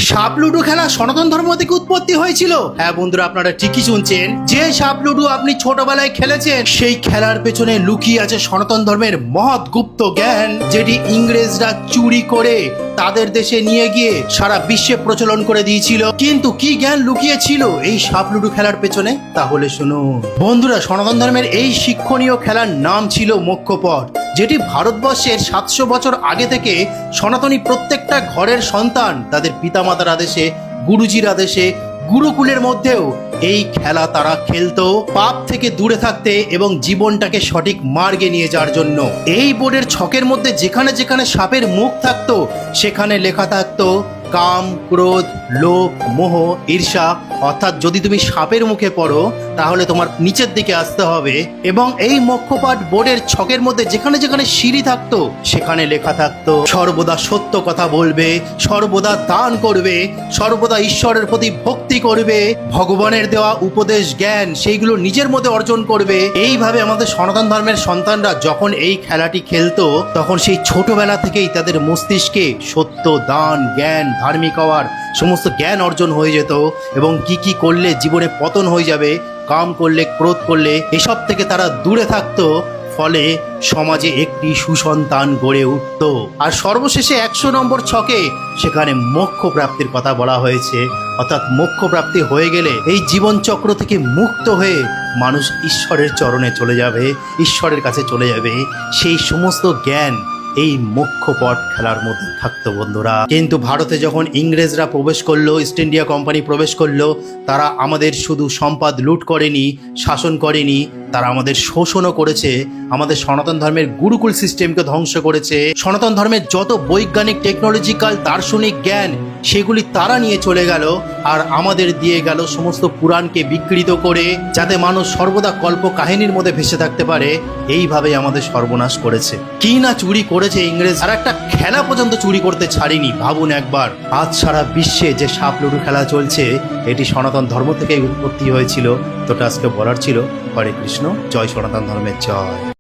সাপ লুডো খেলা সনাতন ধর্ম থেকে উৎপত্তি হয়েছিল। হ্যাঁ বন্ধুরা, আপনারা ঠিকই শুনছেন। যে সাপ লুডো আপনি ছোটবেলায় খেলেছেন সেই খেলার পেছনে লুকিয়ে আছে সনাতন ধর্মের মহৎ গুপ্ত জ্ঞান, যেটি ইংরেজরা চুরি করে তাদের দেশে নিয়ে গিয়ে সারা বিশ্বে প্রচলন করে দিয়েছিল। কিন্তু কি জ্ঞান লুকিয়ে ছিল এই সাপ লুডো খেলার পেছনে, তাহলে শুনুন বন্ধুরা। সনাতন ধর্মের এই শিক্ষণীয় খেলার নাম ছিল মোক্ষপট, যেটি ভারতবর্ষের 700 বছর আগে থেকে সনাতনী প্রত্যেকটা ঘরের সন্তান তাদের পিতামাতার আদেশে, গুরুজির আদেশে, গুরুকুলের মধ্যেও এই খেলা তারা খেলতো পাপ থেকে দূরে থাকতে এবং জীবনটাকে সঠিক মার্গে নিয়ে যাওয়ার জন্য। এই বোর্ডের ছকের মধ্যে যেখানে যেখানে সাপের মুখ থাকতো সেখানে লেখা থাকতো কাম, ক্রোধ, লোভ, মোহ, ঈর্ষা। অর্থাৎ যদি তুমি সাপের মুখে পড়ো তাহলে তোমার নিচের দিকে আসতে হবে। এবং এই মোক্ষপাঠ বোর্ডের ছকের মধ্যে যেখানে যেখানে সিঁড়ি থাকতো সেখানে লেখা থাকতো সর্বদা সত্য কথা বলবে, সর্বদা দান করবে, সর্বদা ঈশ্বরের প্রতি ভক্তি করবে, ভগবানের দেওয়া উপদেশ জ্ঞান সেইগুলো নিজের মধ্যে অর্জন করবে। এইভাবে আমাদের সনাতন ধর্মের সন্তানরা যখন এই খেলাটি খেলতো তখন সেই ছোটবেলা থেকেই তাদের মস্তিষ্কে সত্য, দান, জ্ঞান, ধার্মিক হওয়ার সমস্ত জ্ঞান অর্জন হয়ে যেত। এবং কি কি করলে জীবনে পতন হয়ে যাবে, কাম করলে, ক্রোধ করলে, এসব থেকে তারা দূরে থাকতো। ফলে সমাজে একটি সুসন্তান গড়ে উঠত। আর সর্বশেষে 100 নম্বর ছকে সেখানে মোক্ষ প্রাপ্তির কথা বলা হয়েছে। অর্থাৎ মোক্ষ প্রাপ্তি হয়ে গেলে এই জীবন চক্র থেকে মুক্ত হয়ে মানুষ ঈশ্বরের চরণে চলে যাবে, ঈশ্বরের কাছে চলে যাবে। সেই সমস্ত জ্ঞান এই মোক্ষপট খেলার মধ্যে থাকতো বন্ধুরা। কিন্তু ভারতে যখন ইংরেজরা প্রবেশ করলো, ইস্ট ইন্ডিয়া কোম্পানি প্রবেশ করলো, তারা আমাদের শুধু সম্পদ লুট করেনি, শাসন করেনি, তারা আমাদের শোষণও করেছে। আমাদের সনাতন ধর্মের গুরুকুল সিস্টেমকে ধ্বংস করেছে। সনাতন ধর্মের যত বৈজ্ঞানিক, টেকনোলজিক্যাল, দার্শনিক জ্ঞান সেগুলি তারা নিয়ে চলে গেল আর আমাদের দিয়ে গেল সমস্ত পুরাণকে বিকৃত করে, যাতে মানুষ সর্বদা কল্প কাহিনীর মধ্যে ভেসে থাকতে পারে। এইভাবে আমাদের সর্বনাশ করেছে। কি না চুরি করেছে ইংরেজ, আর একটা খেলা পর্যন্ত চুরি করতে ছাড়িনি। ভাবুন একবার, আজ সারা বিশ্বে যে সাপ লুডো খেলা চলছে এটি সনাতন ধর্ম থেকেই উৎপত্তি হয়েছিল। তো আজকে বলার ছিল। হরে কৃষ্ণ, জয় সনাতন ধর্মের জয়।